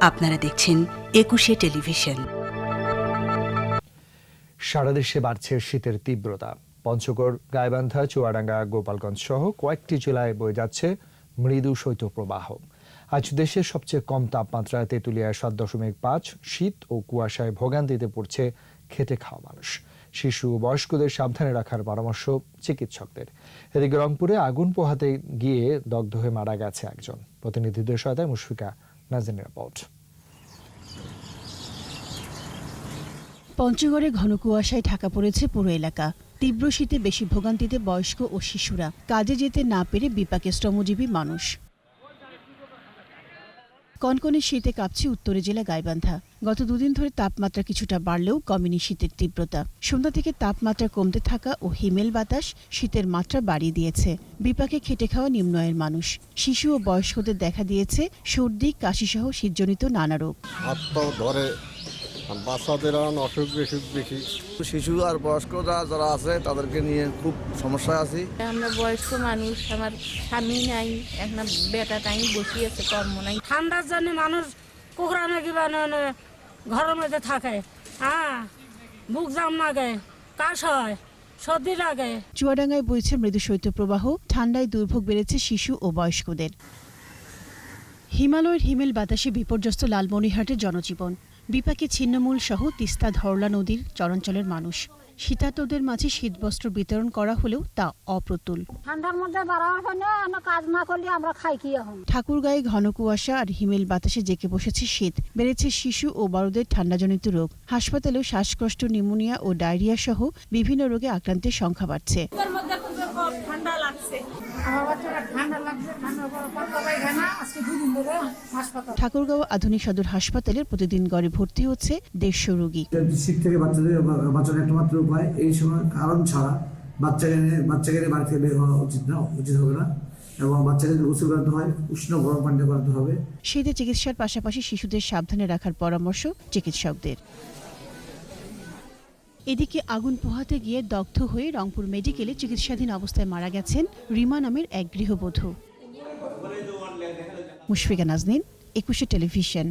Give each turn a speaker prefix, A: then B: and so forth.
A: আপনারা দেখছেন ২১শে টেলিভিশন।
B: সারা দেশে বাড়ছে শীতের তীব্রতা। পঞ্চগড়, গাইবান্ধা, চুয়াডাঙ্গা, গোপালগঞ্জ সহ কয়েকটি জেলায় বয়ে যাচ্ছে মৃদু শৈত্যপ্রবাহ। আজ দেশের সবচেয়ে কম তাপমাত্রা তেঁতুলিয়ায় ৭.৫। শীত ও কুয়াশায় ভোগান্তিতে পড়ছে খেটে খাওয়া মানুষ। শিশু ও বয়স্কদের সাবধানে রাখার পরামর্শ চিকিৎসকদের। এদিকে রংপুরে আগুন পোহাতে গিয়ে দগ্ধ হয়ে মারা গেছে একজন। প্রতিনিধিদের সহায়তায় মুশফিকা নাজনীনের রিপোর্ট।
C: পঞ্চগড়ে ঘন কুয়াশায় ঢাকা পড়েছে পুরো এলাকা। তীব্র শীতে বেশি ভোগান্তিতে বয়স্ক ও শিশুরা। কাজে যেতে না পেরে বিপাকে শ্রমজীবী মানুষ। কনকনে শীতে কাঁপছে উত্তরে জেলা গাইবান্ধা। গত দুদিন ধরে তাপমাত্রা কিছুটা বাড়লেও কমেনি শীতের তীব্রতা। সন্ধ্যা থেকে তাপমাত্রা কমতে থাকা ও হিমেল বাতাস শীতের মাত্রা বাড়িয়ে দিয়েছে। বিপাকে খেটে খাওয়া নিম্ন আয়ের মানুষ। শিশু ও বয়স্কদের দেখা দিয়েছে সর্দি, কাশিসহ শীতজনিত নানা রোগ।
D: বাচ্চাদের অসুখ বিসুখ বেশি, শিশু আর বয়স্ক যারা আছে তাদেরকে নিয়ে খুব সমস্যায় আছি।
E: আমরা বয়স্ক মানুষ, আমার স্বামী নাই, একটা বেটা টাইম বসে আছে, কর্ম নাই।
F: ঠান্ডার জন্য মানুষ কুকুরানে কি ঘরের মধ্যে থাকে, বুক জাম লাগে, কাশ হয়, সর্দি লাগে।
C: চুয়াডাঙ্গায় বইছে মৃদু শৈত্যপ্রবাহ। ঠান্ডায় দুর্ভোগ বেড়েছে শিশু ও বয়স্কদের। হিমালয়ের হিমেল বাতাসে বিপর্যস্ত লালমনিরহাটের জনজীবন। বিপাকে ছিন্নমূল সহ তিস্তা ধরলা নদীর চরাঞ্চলের মানুষ। শীতার্তদের মাঝে শীতবস্ত্র বিতরণ করা হলেও তা অপ্রতুল।
F: ঠান্ডার মধ্যে কাজ না করলে আমরা খাই কি এখন।
C: ঠাকুরগাঁয়ে ঘন কুয়াশা আর হিমেল বাতাসে জেঁকে বসেছে শীত। বেড়েছে শিশু ও বড়দের ঠান্ডাজনিত রোগ। হাসপাতালেও শ্বাসকষ্ট, নিউমোনিয়া ও ডায়রিয়া সহ বিভিন্ন রোগে আক্রান্তের সংখ্যা বাড়ছে। ঠাকুরগাঁও আধুনিক সদর হাসপাতালের প্রতিদিন গড়ে ভর্তি হচ্ছে ১৫০ রোগী।
G: শীত থেকে বাচ্চাদের বাঁচানোর একমাত্র উপায় এই সময় কারণ ছাড়া বাচ্চাকে বাড়ি থেকে বের হওয়া উচিত হবে না, এবং বাচ্চাকে গোসল করাতে হয়, উষ্ণ গরম পানিতে করাতে হবে।
C: শীতে চিকিৎসার পাশাপাশি শিশুদের সাবধানে রাখার পরামর্শ চিকিৎসকদের। এদিকে আগুন পোহাতে গিয়ে দগ্ধ হয়ে রংপুর মেডিকেলে চিকিৎসাধীন অবস্থায় মারা গেছেন রিমা নামের এক গৃহবধূ। মুশফিকা নাজনীন, ২১শে টেলিভিশন।